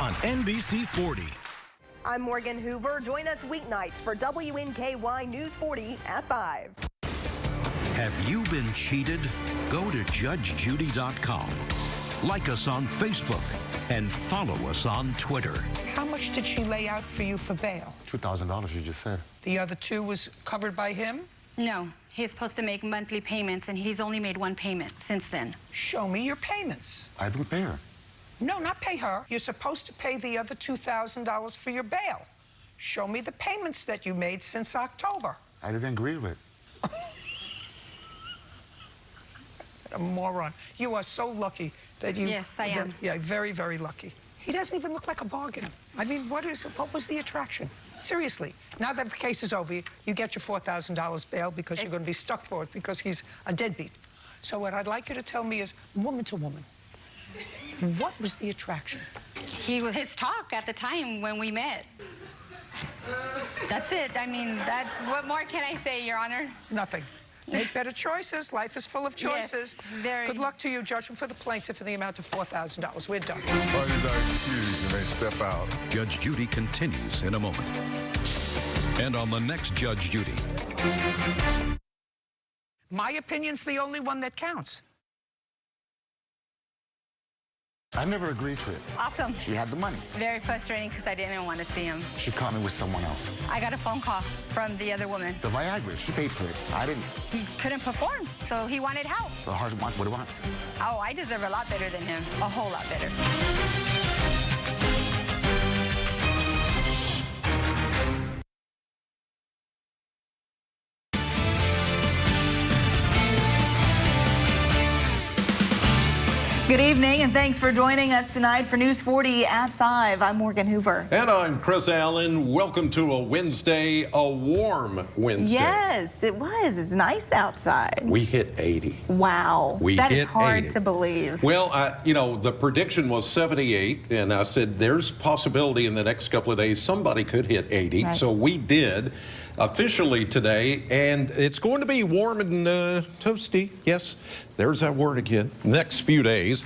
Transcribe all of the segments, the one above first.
on NBC 40. I'm Morgan Hoover. Join us weeknights for WNKY News 40 at 5. Have you been cheated? Go to judgejudy.com. Like us on Facebook and follow us on Twitter. How much did she lay out for you for bail? $2,000, you just said. The other two was covered by him? No, he's supposed to make monthly payments, and he's only made one payment since then. Show me your payments. I would pay her. No, not pay her. You're supposed to pay the other $2,000 for your bail. Show me the payments that you made since October. I didn't agree with it. A moron. You are so lucky that you... Yes, I am. Yeah, very, very lucky. He doesn't even look like a bargain. I mean, what was the attraction? Seriously. Now that the case is over, you get your $4,000 bail because you're going to be stuck for it because he's a deadbeat. So what I'd like you to tell me is, woman to woman, what was the attraction? His talk at the time when we met. That's it. I mean, what more can I say, Your Honor? Nothing. Make better choices. Life is full of choices. Yes, very. Good luck to you. Judgment for the plaintiff in the amount of $4,000. We're done. Parties are excused and they step out. Judge Judy continues in a moment. And on the next Judge Judy. My opinion's the only one that counts. I never agreed to it. Awesome. She had the money. Very frustrating because I didn't even want to see him. She caught me with someone else. I got a phone call from the other woman. The Viagra, she paid for it. I didn't. He couldn't perform, so he wanted help. The heart wants what it wants. Oh, I deserve a lot better than him. A whole lot better. Good evening, and thanks for joining us tonight for News 40 at 5. I'm Morgan Hoover. And I'm Chris Allen. Welcome to a Wednesday, a warm Wednesday. Yes, it was. It's nice outside. We hit 80. Wow. That is hard to believe. Well, you know, the prediction was 78, and I said there's possibility in the next couple of days somebody could hit 80. Right. So we did officially today, and it's going to be warm and toasty. Yes, there's that word again. Next few days.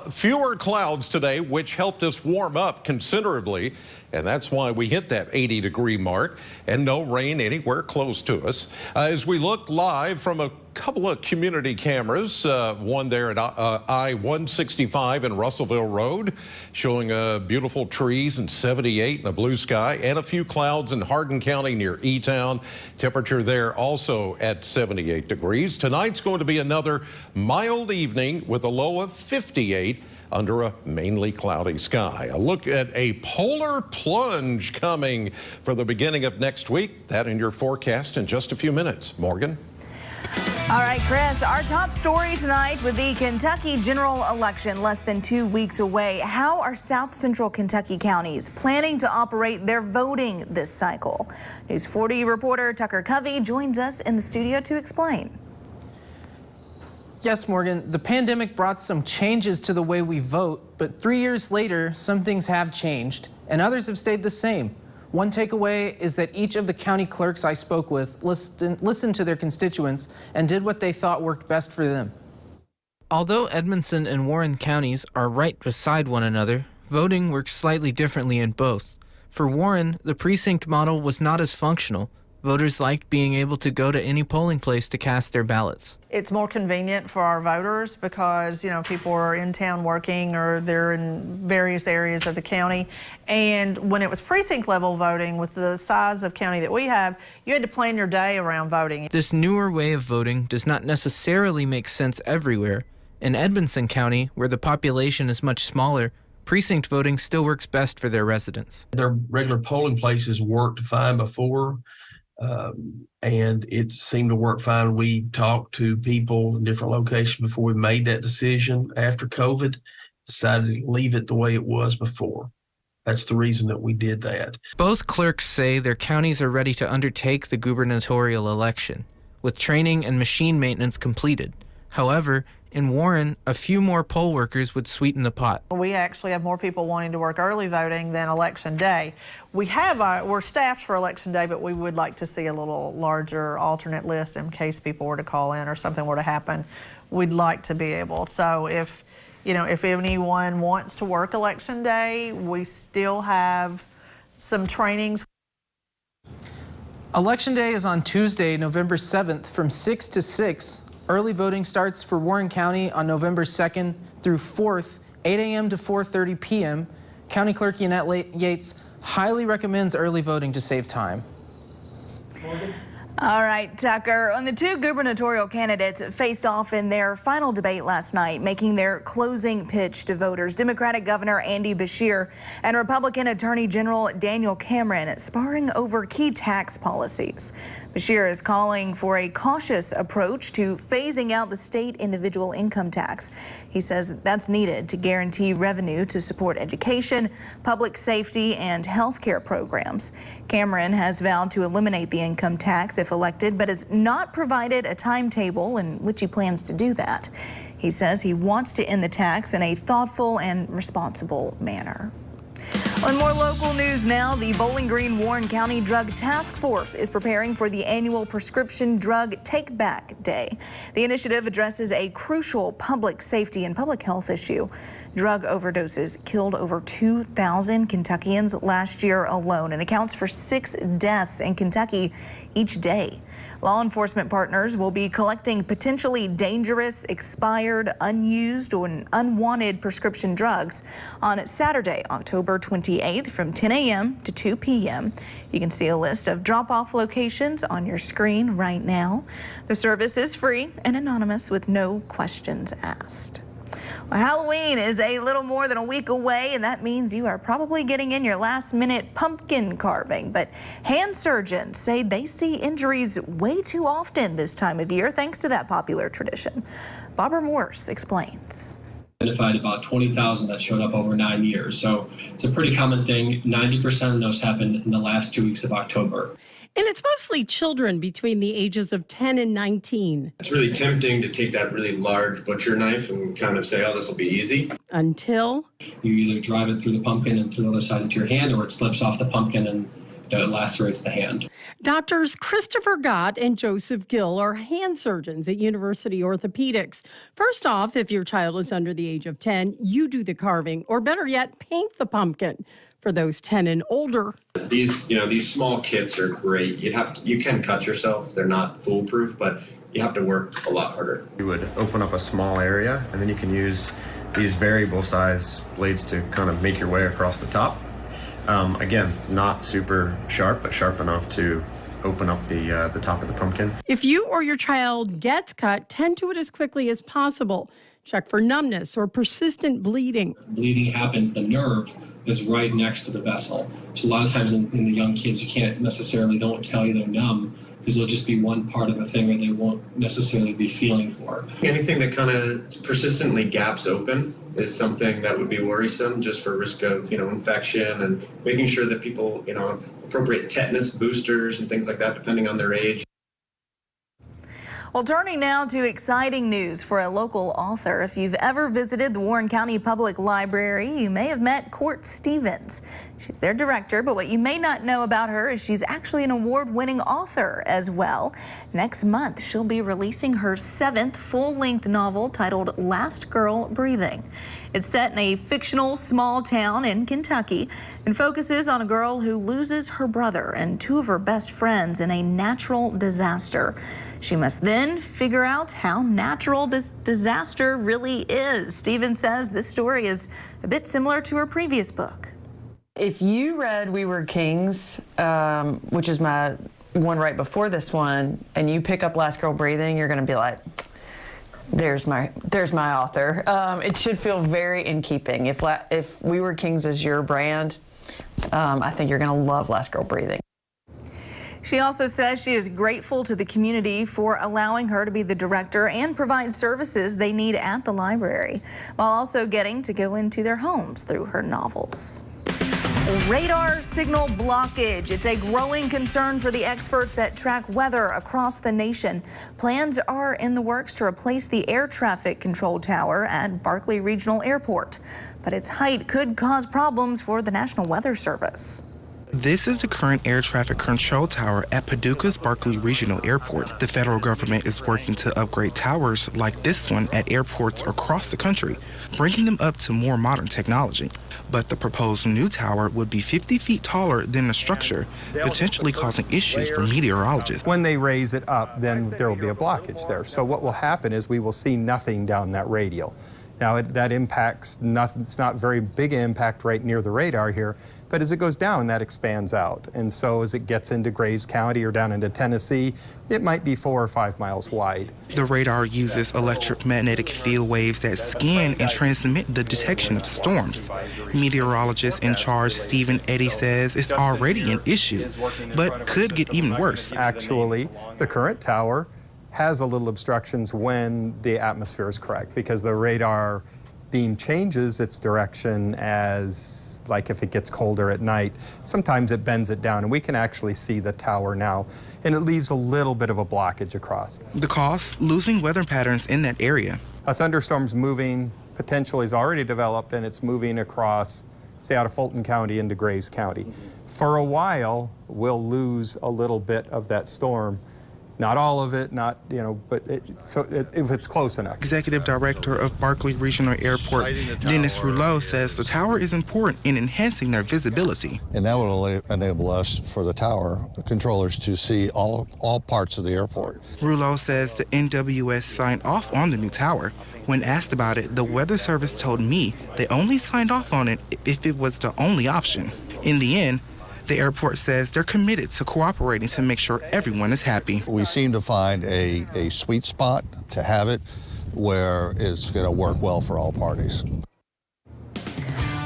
Fewer clouds today, which helped us warm up considerably, and that's why we hit that 80-degree mark, and no rain anywhere close to us. As we look live from a couple of community cameras, one there at I-165 in Russellville Road, showing beautiful trees and 78 and a blue sky, and a few clouds in Hardin County near E-Town. Temperature there also at 78 degrees. Tonight's going to be another mild evening with a low of 58 under a mainly cloudy sky. A look at a polar plunge coming for the beginning of next week. That in your forecast in just a few minutes. Morgan? All right, Chris, our top story tonight with the Kentucky general election less than 2 weeks away. How are South Central Kentucky counties planning to operate their voting this cycle? News 40 reporter Tucker Covey joins us in the studio to explain. Yes, Morgan, the pandemic brought some changes to the way we vote, but 3 years later, some things have changed and others have stayed the same. One takeaway is that each of the county clerks I spoke with listened to their constituents and did what they thought worked best for them. Although Edmonson and Warren counties are right beside one another, voting works slightly differently in both. For Warren, the precinct model was not as functional. Voters liked being able to go to any polling place to cast their ballots. It's more convenient for our voters because, you know, people are in town working or they're in various areas of the county. And when it was precinct level voting, with the size of county that we have, you had to plan your day around voting. This newer way of voting does not necessarily make sense everywhere. In Edmonson County, where the population is much smaller, precinct voting still works best for their residents. Their regular polling places worked fine before. And it seemed to work fine. We talked to people in different locations before we made that decision. After COVID, decided to leave it the way it was before. That's the reason that we did that. Both clerks say their counties are ready to undertake the gubernatorial election, with training and machine maintenance completed. However, in Warren, a few more poll workers would sweeten the pot. We actually have more people wanting to work early voting than election day. We're staffed for election day, but we would like to see a little larger alternate list in case people were to call in or something were to happen. We'd like to be able. So if you know, if anyone wants to work Election Day, we still have some trainings. Election Day is on Tuesday, November 7th from 6 to 6. Early voting starts for Warren County on November 2nd through 4th, 8 a.m. to 4:30 p.m. County Clerk Yannette Yates highly recommends early voting to save time. All right, Tucker. And the two gubernatorial candidates faced off in their final debate last night, making their closing pitch to voters. Democratic Governor Andy Beshear and Republican Attorney General Daniel Cameron sparring over key tax policies. Beshear is calling for a cautious approach to phasing out the state individual income tax. He says that's needed to guarantee revenue to support education, public safety, and health care programs. Cameron has vowed to eliminate the income tax if elected, but has not provided a timetable in which he plans to do that. He says he wants to end the tax in a thoughtful and responsible manner. On more local news now, the Bowling Green Warren County Drug Task Force is preparing for the annual Prescription Drug Take Back Day. The initiative addresses a crucial public safety and public health issue. Drug overdoses killed over 2,000 Kentuckians last year alone and accounts for 6 deaths in Kentucky each day. Law enforcement partners will be collecting potentially dangerous, expired, unused, or unwanted prescription drugs on Saturday, October 28th from 10 a.m. to 2 p.m. You can see a list of drop-off locations on your screen right now. The service is free and anonymous with no questions asked. Well, Halloween is a little more than a week away, and that means you are probably getting in your last-minute pumpkin carving. But hand surgeons say they see injuries way too often this time of year thanks to that popular tradition. Barbara Morse explains. Identified about 20,000 that showed up over 9 years. So it's a pretty common thing. 90% of those happened in the last 2 weeks of October. And it's mostly children between the ages of 10 and 19. It's really tempting to take that really large butcher knife and kind of say, oh, this will be easy. Until you either drive it through the pumpkin and through the other side into your hand, or it slips off the pumpkin and it lacerates the hand. Doctors Christopher Gott and Joseph Gill are hand surgeons at University Orthopedics. First off, if your child is under the age of 10, you do the carving, or better yet, paint the pumpkin. For those 10 and older, these small kits are great. You can cut yourself. They're not foolproof, but you have to work a lot harder. You would open up a small area, and then you can use these variable size blades to kind of make your way across the top. Again, not super sharp, but sharp enough to open up the top of the pumpkin. If you or your child gets cut, tend to it as quickly as possible. Check for numbness or persistent bleeding. Bleeding happens, the nerve is right next to the vessel. So a lot of times in the young kids, don't tell you they're numb because there'll just be one part of a finger they won't necessarily be feeling for. Anything that kind of persistently gaps open is something that would be worrisome just for risk of, infection, and making sure that people, have appropriate tetanus boosters and things like that, depending on their age. Well, turning now to exciting news for a local author. If you've ever visited the Warren County Public Library, you may have met Court Stevens. She's their director, but what you may not know about her is she's actually an award-winning author as well. Next month, she'll be releasing her 7th full-length novel titled Last Girl Breathing. It's set in a fictional small town in Kentucky and focuses on a girl who loses her brother and 2 of her best friends in a natural disaster. She must then figure out how natural this disaster really is. Stevens says this story is a bit similar to her previous book. If you read We Were Kings, which is my one right before this one, and you pick up Last Girl Breathing, you're going to be like, there's my author. It should feel very in keeping. If We Were Kings is your brand, I think you're going to love Last Girl Breathing. She also says she is grateful to the community for allowing her to be the director and provide services they need at the library, while also getting to go into their homes through her novels. Radar signal blockage. It's a growing concern for the experts that track weather across the nation. Plans are in the works to replace the air traffic control tower at Barkley Regional Airport, but its height could cause problems for the National Weather Service. This is the current air traffic control tower at Paducah's Berkeley Regional Airport. The federal government is working to upgrade towers like this one at airports across the country, bringing them up to more modern technology. But the proposed new tower would be 50 feet taller than the structure, potentially causing issues for meteorologists. When they raise it up, then there will be a blockage there. So what will happen is we will see nothing down that radial. Now, that impacts nothing. It's not very big impact right near the radar here, but as it goes down, that expands out. And so as it gets into Graves County or down into Tennessee, it might be 4 or 5 miles wide. The radar uses electromagnetic field waves that scan and transmit the detection of storms. Meteorologist in charge Stephen Eddy says it's already an issue, but could get even worse. Actually, the current tower has a little obstructions when the atmosphere is correct, because the radar beam changes its direction as, like if it gets colder at night, sometimes it bends it down, and we can actually see the tower now, and it leaves a little bit of a blockage across. The cause? Losing weather patterns in that area. A thunderstorm's moving, potentially is already developed, and it's moving across, say, out of Fulton County into Graves County. For a while, we'll lose a little bit of that storm. Not all of it, not, but if it's close enough. Executive Director of Berkeley Regional Airport, Dennis Rouleau, says the tower is important in enhancing their visibility. And that will enable us, for the tower controllers, to see all parts of the airport. Rouleau says the NWS signed off on the new tower. When asked about it, the Weather Service told me they only signed off on it if it was the only option. In the end, the airport says they're committed to cooperating to make sure everyone is happy. We seem to find a sweet spot to have it where it's going to work well for all parties.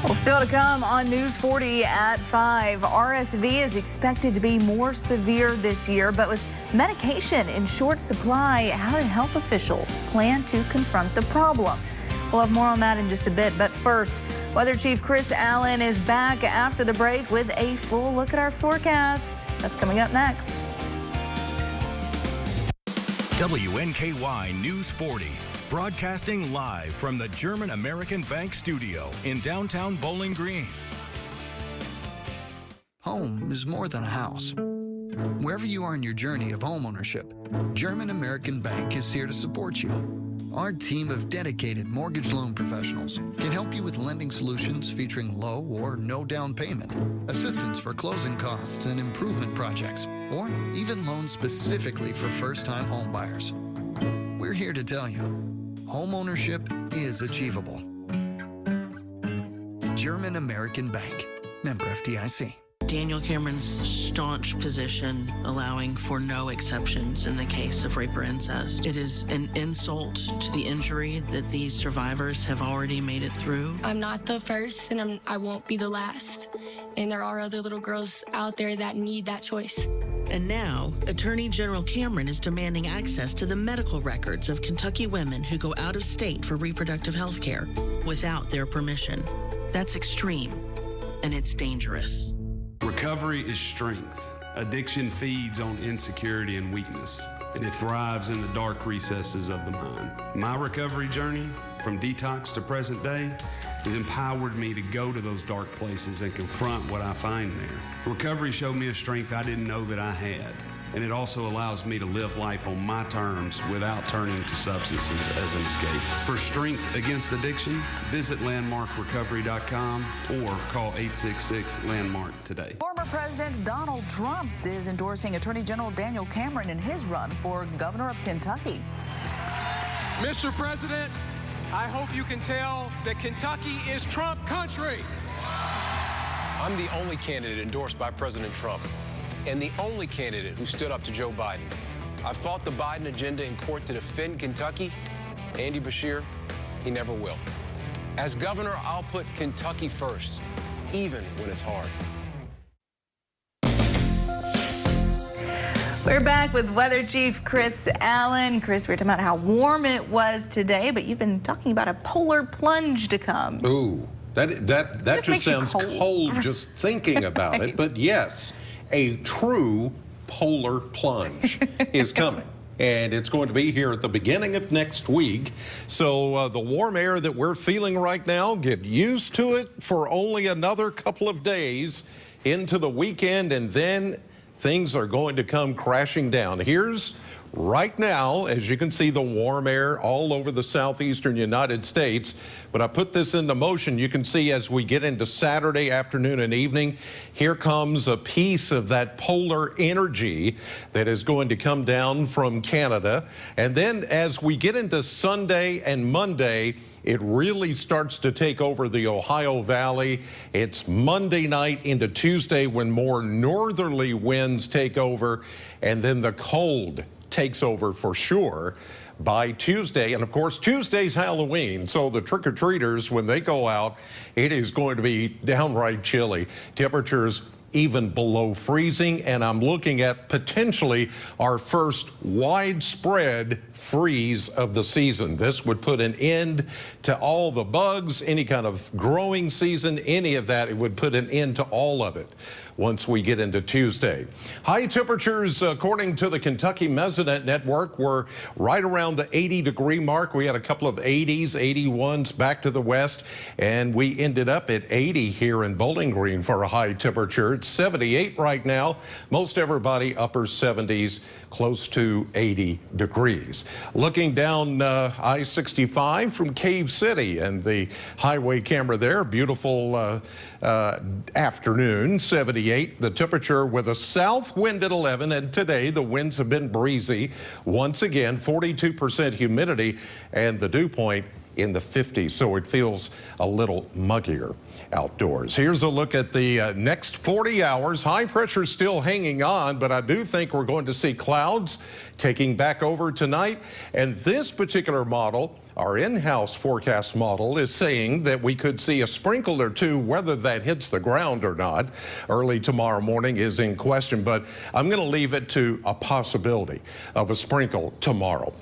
Well, still to come on News 40 at 5. RSV is expected to be more severe this year, but with medication in short supply, how do health officials plan to confront the problem? We'll have more on that in just a bit, but first, Weather Chief Chris Allen is back after the break with a full look at our forecast. That's coming up next. WNKY News 40, broadcasting live from the German American Bank studio in downtown Bowling Green. Home is more than a house. Wherever you are in your journey of homeownership, German American Bank is here to support you. Our team of dedicated mortgage loan professionals can help you with lending solutions featuring low or no down payment, assistance for closing costs and improvement projects, or even loans specifically for first-time home buyers. We're here to tell you, homeownership is achievable. German American Bank, member FDIC. Daniel Cameron's staunch position allowing for no exceptions in the case of rape or incest. It is an insult to the injury that these survivors have already made it through. I'm not the first, and I won't be the last. And there are other little girls out there that need that choice. And now, Attorney General Cameron is demanding access to the medical records of Kentucky women who go out of state for reproductive health care without their permission. That's extreme, and it's dangerous. Recovery is strength. Addiction feeds on insecurity and weakness, and it thrives in the dark recesses of the mind. My recovery journey, from detox to present day, has empowered me to go to those dark places and confront what I find there. Recovery showed me a strength I didn't know that I had, and it also allows me to live life on my terms without turning to substances as an escape. For strength against addiction, visit landmarkrecovery.com or call 866-LANDMARK today. Former President Donald Trump is endorsing Attorney General Daniel Cameron in his run for governor of Kentucky. Mr. President, I hope you can tell that Kentucky is Trump country. I'm the only candidate endorsed by President Trump, and the only candidate who stood up to Joe Biden. I fought the Biden agenda in court to defend Kentucky. Andy Beshear, he never will. As governor, I'll put Kentucky first, even when it's hard. We're back with Weather Chief Chris Allen. Chris, we were talking about how warm it was today, but you've been talking about a polar plunge to come. Ooh, that just sounds cold just thinking about Right. it. But yes, a true polar plunge is coming. and it's going to be here at the beginning of next week. So the warm air that we're feeling right now, get used to it for only another couple of days into the weekend, and then things are going to come crashing down. Here's right now, as you can see, the warm air all over the southeastern United States. But I put this into motion. You can see as we get into Saturday afternoon and evening, here comes a piece of that polar energy that is going to come down from Canada. And then as we get into Sunday and Monday, it really starts to take over the Ohio Valley. It's Monday night into Tuesday when more northerly winds take over, and then the cold takes over for sure by Tuesday. And of course, Tuesday's Halloween, so the trick-or-treaters, when they go out, it is going to be downright chilly. Temperatures even below freezing, and I'm looking at potentially our first widespread freeze of the season. This would put an end to all the bugs, any kind of growing season, any of that. It would put an end to all of it once we get into Tuesday. High temperatures, according to the Kentucky Mesonet Network, were right around the 80-degree mark. We had a couple of 80s, 81s back to the west, and we ended up at 80 here in Bowling Green for a high temperature. It's 78 right now. Most everybody upper 70s, close to 80 degrees. Looking down I-65 from Cave City and the highway camera there, beautiful afternoon, 78. The temperature with a south wind at 11, and today the winds have been breezy. Once again, 42% humidity, and the dew point in the 50s, so it feels a little muggier outdoors. Here's a look at the next 40 hours. High pressure still hanging on, but I do think we're going to see clouds taking back over tonight. And this particular model, our in-house forecast model, is saying that we could see a sprinkle or two. Whether that hits the ground or not early tomorrow morning is in question, but I'm going to leave it to a possibility of a sprinkle tomorrow.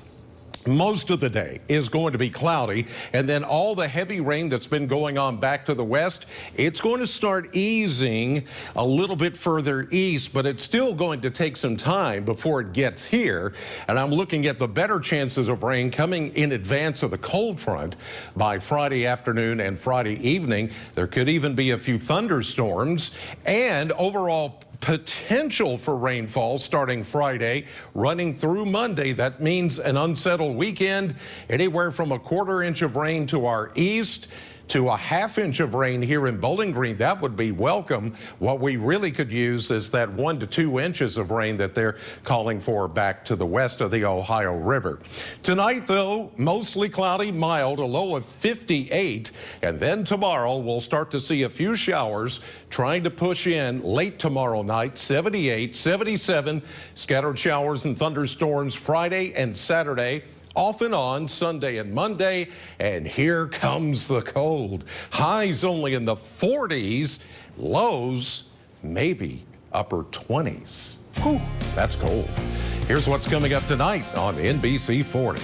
Most of the day is going to be cloudy, and then all the heavy rain that's been going on back to the west, it's going to start easing a little bit further east, but it's still going to take some time before it gets here. And I'm looking at the better chances of rain coming in advance of the cold front by Friday afternoon and Friday evening. There could even be a few thunderstorms, and overall potential for rainfall starting Friday, running through Monday. That means an unsettled weekend, anywhere from a quarter inch of rain to our east to a half inch of rain here in Bowling Green. That would be welcome. What we really could use is that 1 to 2 inches of rain that they're calling for back to the west of the Ohio River. Tonight, though, mostly cloudy, mild, a low of 58. And then tomorrow, we'll start to see a few showers trying to push in late tomorrow night, 78, 77, scattered showers and thunderstorms Friday and Saturday. Off and on Sunday and Monday, and here comes the cold. Highs only in the 40s, lows maybe upper 20s. Whew, that's cold. Here's what's coming up tonight on NBC 40.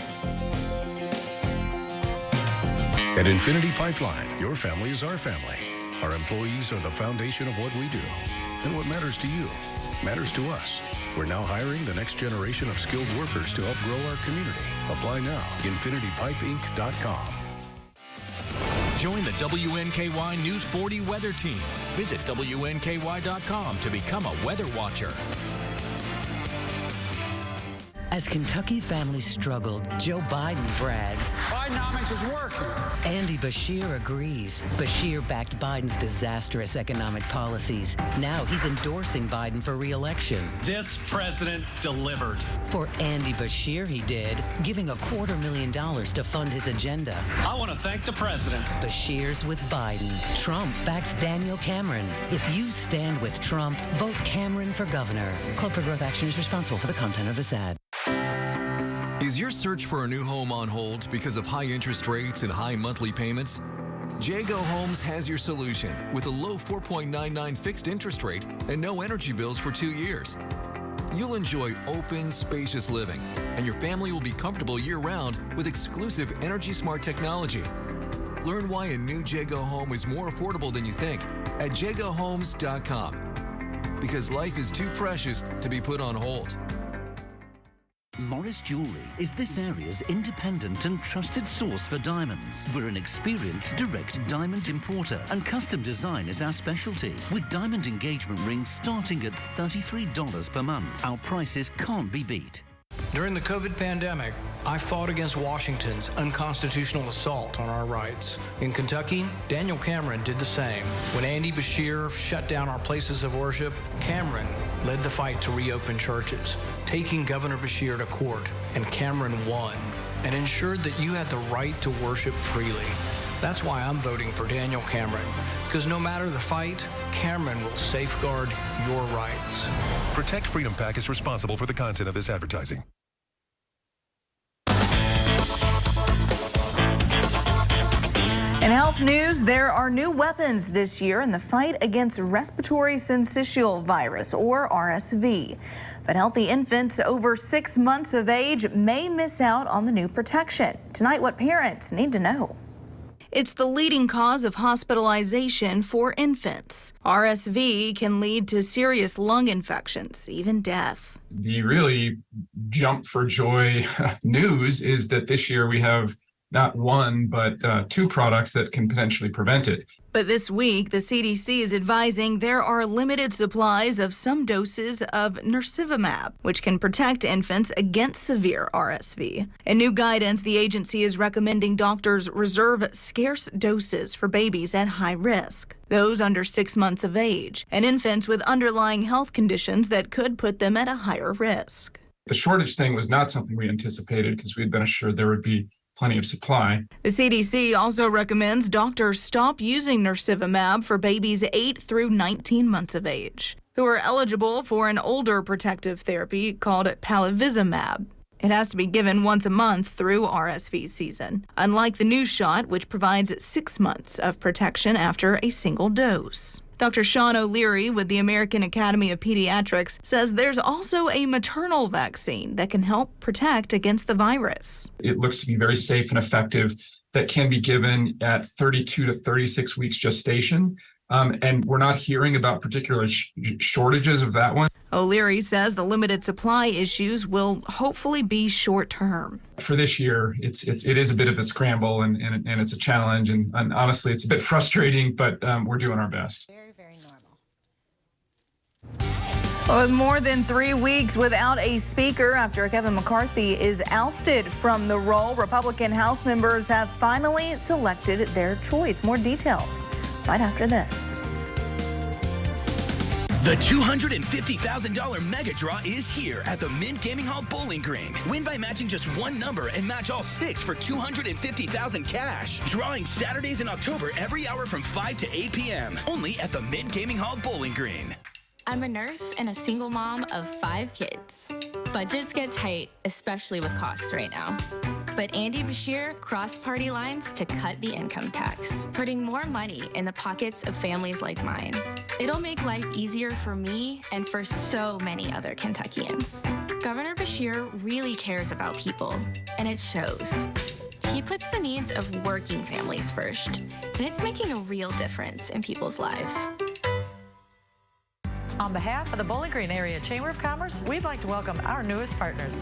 At Infinity Pipeline, your family is our family. Our employees are the foundation of what we do. And what matters to you matters to us. We're now hiring the next generation of skilled workers to help grow our community. Apply now. InfinityPipeInc.com. Join the WNKY News 40 weather team. Visit WNKY.com to become a weather watcher. As Kentucky families struggled, Joe Biden brags. Bidenomics is working. Andy Beshear agrees. Beshear backed Biden's disastrous economic policies. Now he's endorsing Biden for re-election. This president delivered. For Andy Beshear, he did, giving $250,000 to fund his agenda. I want to thank the president. Beshear's with Biden. Trump backs Daniel Cameron. If you stand with Trump, vote Cameron for governor. Club for Growth Action is responsible for the content of this ad. Is your search for a new home on hold because of high interest rates and high monthly payments? Jago Homes has your solution with a low 4.99 fixed interest rate and no energy bills for 2 years. You'll enjoy open, spacious living, and your family will be comfortable year-round with exclusive Energy Smart technology. Learn why a new Jago home is more affordable than you think at jagohomes.com. Because life is too precious to be put on hold. Morris Jewellery is this area's independent and trusted source for diamonds. We're an experienced direct diamond importer, and custom design is our specialty, with diamond engagement rings starting at $33 per month. Our prices can't be beat. During the COVID pandemic, I fought against Washington's unconstitutional assault on our rights. In Kentucky, Daniel Cameron did the same. When Andy Beshear shut down our places of worship, Cameron led the fight to reopen churches, taking Governor Beshear to court, and Cameron won and ensured that you had the right to worship freely. That's why I'm voting for Daniel Cameron, because no matter the fight, Cameron will safeguard your rights. Protect Freedom PAC is responsible for the content of this advertising. In health news, there are new weapons this year in the fight against respiratory syncytial virus, or RSV. But healthy infants over 6 months of age may miss out on the new protection. Tonight, what parents need to know. It's the leading cause of hospitalization for infants. RSV can lead to serious lung infections, even death. The really jump for joy news is that this year we have not one, but 2 products that can potentially prevent it. But this week, the CDC is advising there are limited supplies of some doses of nirsevimab, which can protect infants against severe RSV. In new guidance, the agency is recommending doctors reserve scarce doses for babies at high risk, those under 6 months of age, and infants with underlying health conditions that could put them at a higher risk. The shortage thing was not something we anticipated because we had been assured there would be plenty of supply. The CDC also recommends doctors stop using nirsevimab for babies 8 through 19 months of age, who are eligible for an older protective therapy called palivizumab. It has to be given once a month through RSV season, unlike the new shot, which provides 6 months of protection after a single dose. Dr. Sean O'Leary with the American Academy of Pediatrics says there's also a maternal vaccine that can help protect against the virus. It looks to be very safe and effective, that can be given at 32 to 36 weeks gestation. And we're not hearing about particular shortages of that one. O'Leary says the limited supply issues will hopefully be short term. For this year, it is a bit of a scramble and it's a challenge. And honestly, it's a bit frustrating, but we're doing our best. With more than 3 weeks without a speaker after Kevin McCarthy is ousted from the role, Republican House members have finally selected their choice. More details right after this. The $250,000 mega draw is here at the Mint Gaming Hall Bowling Green. Win by matching just one number and match all 6 for $250,000 cash. Drawing Saturdays in October every hour from 5 to 8 p.m. Only at the Mint Gaming Hall Bowling Green. I'm a nurse and a single mom of 5 kids. Budgets get tight, especially with costs right now. But Andy Beshear crossed party lines to cut the income tax, putting more money in the pockets of families like mine. It'll make life easier for me and for so many other Kentuckians. Governor Beshear really cares about people, and it shows. He puts the needs of working families first, and it's making a real difference in people's lives. On behalf of the Bowling Green Area Chamber of Commerce, we'd like to welcome our newest partners.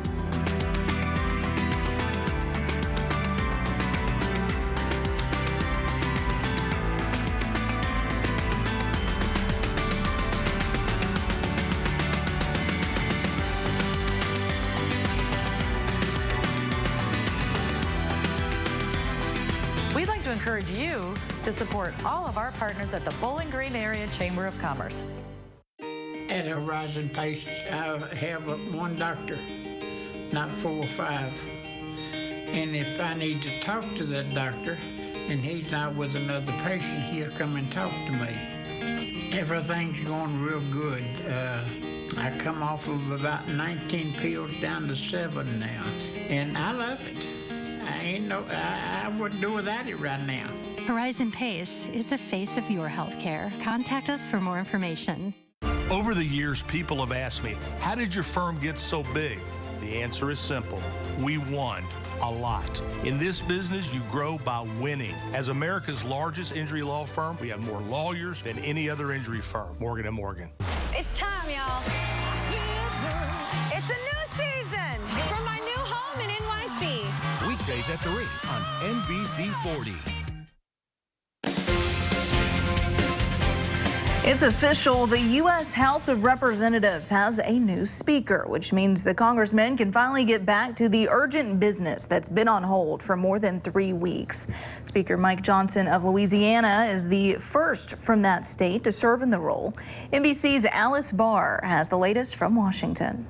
We'd like to encourage you to support all of our partners at the Bowling Green Area Chamber of Commerce. At Horizon Patients, I have one doctor, not 4 or 5. And if I need to talk to that doctor and he's not with another patient, he'll come and talk to me. Everything's going real good. I come off of about 19 pills down to 7 now, and I love it. I wouldn't do without it right now. Horizon PACE is the face of your healthcare. Contact us for more information. Over the years, people have asked me, how did your firm get so big? The answer is simple. We won a lot. In this business, you grow by winning. As America's largest injury law firm, we have more lawyers than any other injury firm. Morgan & Morgan. It's time, y'all. It's a new season. From my News at 3 on NBC 40. It's official. The U.S. House of Representatives has a new speaker, which means the congressmen can finally get back to the urgent business that's been on hold for more than 3 weeks. Speaker Mike Johnson of Louisiana is the first from that state to serve in the role. NBC's Alice Barr has the latest from Washington.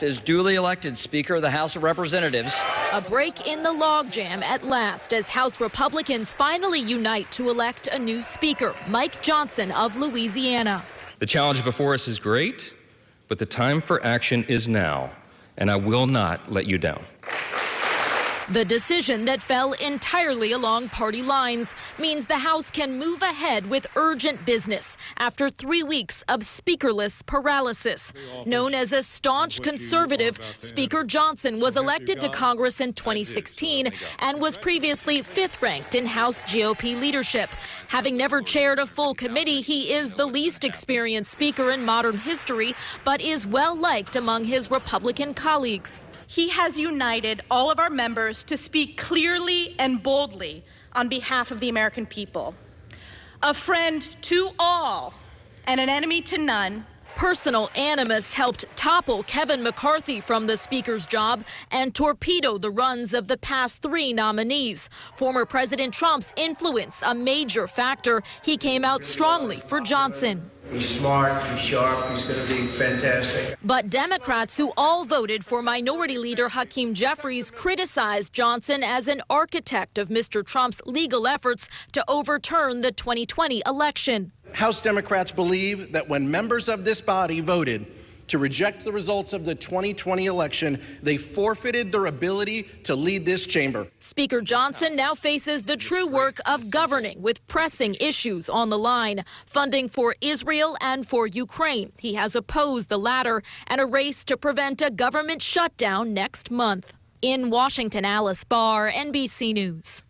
As duly elected Speaker of the House of Representatives. A break in the logjam at last as House Republicans finally unite to elect a new Speaker, Mike Johnson of Louisiana. The challenge before us is great, but the time for action is now, and I will not let you down. The decision that fell entirely along party lines means the House can move ahead with urgent business after 3 weeks of speakerless paralysis. Known as a staunch conservative, Speaker Johnson was elected to Congress in 2016 and was previously 5th ranked in House GOP leadership. Having never chaired a full committee, he is the least experienced speaker in modern history, but is well liked among his Republican colleagues. He has united all of our members to speak clearly and boldly on behalf of the American people. A friend to all and an enemy to none. Personal animus helped topple Kevin McCarthy from the Speaker's job and torpedo the runs of the past 3 nominees. Former President Trump's influence, a major factor. He came out strongly for Johnson. He's smart, he's sharp, he's going to be fantastic. But Democrats who all voted for Minority Leader Hakeem Jeffries criticized Johnson as an architect of Mr. Trump's legal efforts to overturn the 2020 election. House Democrats believe that when members of this body voted to reject the results of the 2020 election, they forfeited their ability to lead this chamber. Speaker Johnson now faces the true work of governing with pressing issues on the line, funding for Israel and for Ukraine. He has opposed the latter and a race to prevent a government shutdown next month. In Washington, Alice Barr, NBC News.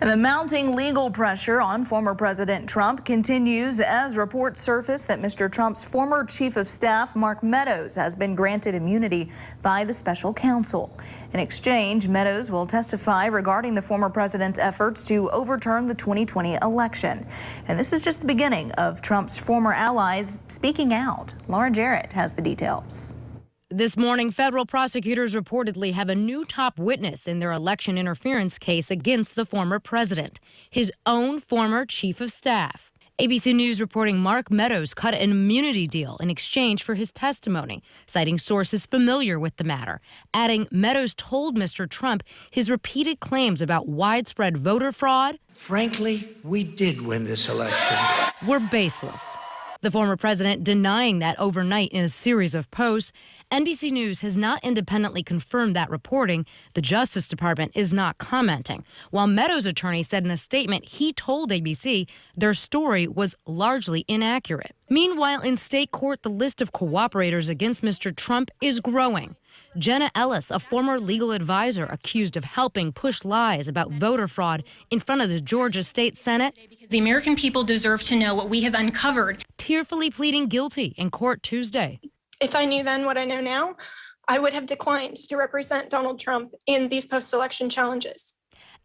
And the mounting legal pressure on former President Trump continues as reports surface that Mr. Trump's former chief of staff, Mark Meadows, has been granted immunity by the special counsel. In exchange, Meadows will testify regarding the former president's efforts to overturn the 2020 election. And this is just the beginning of Trump's former allies speaking out. Laura Jarrett has the details. This morning, federal prosecutors reportedly have a new top witness in their election interference case against the former president, his own former chief of staff. ABC News reporting Mark Meadows cut an immunity deal in exchange for his testimony, citing sources familiar with the matter, adding Meadows told Mr. Trump his repeated claims about widespread voter fraud, frankly, we did win this election, were baseless. The former president denying that overnight in a series of posts. NBC News has not independently confirmed that reporting. The Justice Department is not commenting. While Meadows' attorney said in a statement he told ABC their story was largely inaccurate. Meanwhile, in state court, the list of cooperators against Mr. Trump is growing. Jenna Ellis, a former legal advisor accused of helping push lies about voter fraud in front of the Georgia State Senate. The American people deserve to know what we have uncovered. Tearfully pleading guilty in court Tuesday. If I knew then what I know now, I would have declined to represent Donald Trump in these post-election challenges.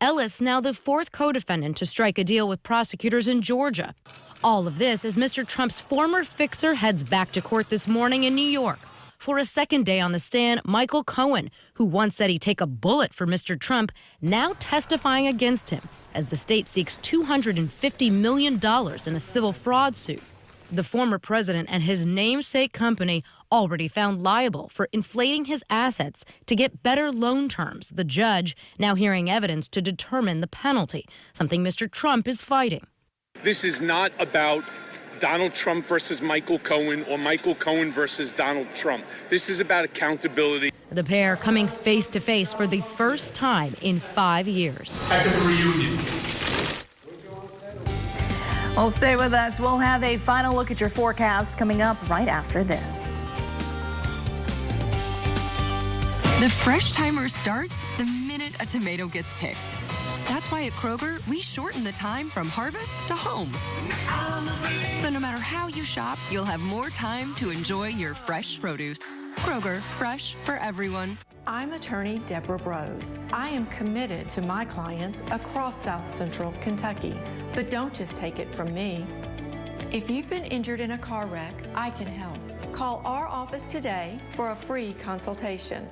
Ellis, now the 4th co-defendant to strike a deal with prosecutors in Georgia. All of this as Mr. Trump's former fixer heads back to court this morning in New York. For a second day on the stand, Michael Cohen, who once said he'd take a bullet for Mr. Trump, now testifying against him as the state seeks $250 million in a civil fraud suit. The former president and his namesake company already found liable for inflating his assets to get better loan terms. The judge now hearing evidence to determine the penalty, something Mr. Trump is fighting. This is not about Donald Trump versus Michael Cohen or Michael Cohen versus Donald Trump. This is about accountability. The pair coming face to face for the first time in 5 years. Heck of a reunion. Well, stay with us. We'll have a final look at your forecast coming up right after this. The fresh timer starts the minute a tomato gets picked. That's why at Kroger, we shorten the time from harvest to home. So no matter how you shop, you'll have more time to enjoy your fresh produce. Kroger, fresh for everyone. I'm attorney Deborah Brose. I am committed to my clients across South Central Kentucky. But don't just take it from me. If you've been injured in a car wreck, I can help. Call our office today for a free consultation.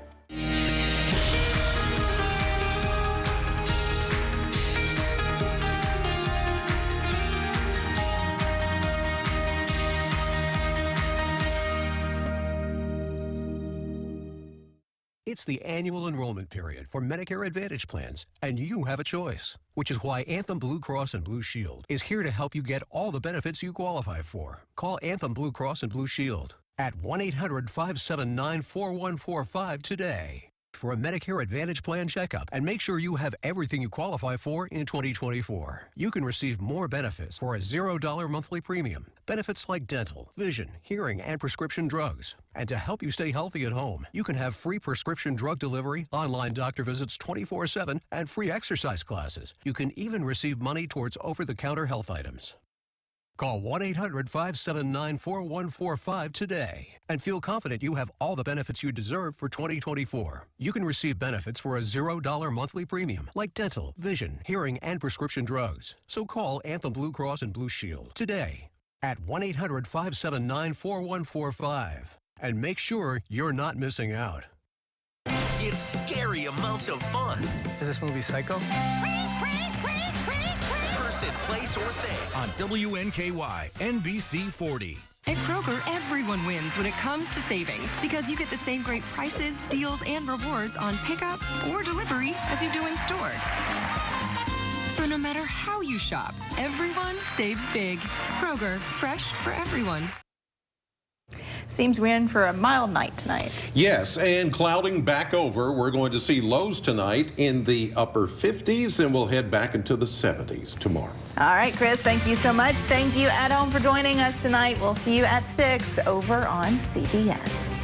It's the annual enrollment period for Medicare Advantage plans, and you have a choice, which is why Anthem Blue Cross and Blue Shield is here to help you get all the benefits you qualify for. Call Anthem Blue Cross and Blue Shield at 1-800-579-4145 today for a Medicare Advantage plan checkup and make sure you have everything you qualify for in 2024. You can receive more benefits for a $0 monthly premium. Benefits like dental, vision, hearing, and prescription drugs. And to help you stay healthy at home, you can have free prescription drug delivery, online doctor visits 24/7, and free exercise classes. You can even receive money towards over-the-counter health items. Call 1-800-579-4145 today and feel confident you have all the benefits you deserve for 2024. You can receive benefits for a $0 monthly premium like dental, vision, hearing, and prescription drugs. So call Anthem Blue Cross and Blue Shield today at 1-800-579-4145 and make sure you're not missing out. It's scary amounts of fun. Is this movie Psycho? Person, place, or thing. On WNKY, NBC 40. At Kroger, everyone wins when it comes to savings because you get the same great prices, deals, and rewards on pickup or delivery as you do in store. So no matter how you shop, everyone saves big. Kroger, fresh for everyone. Seems we're in for a mild night tonight. Yes, and clouding back over. We're going to see lows tonight in the upper 50s, and we'll head back into the 70s tomorrow. All right, Chris, thank you so much. Thank you at home for joining us tonight. We'll see you at 6 over on CBS.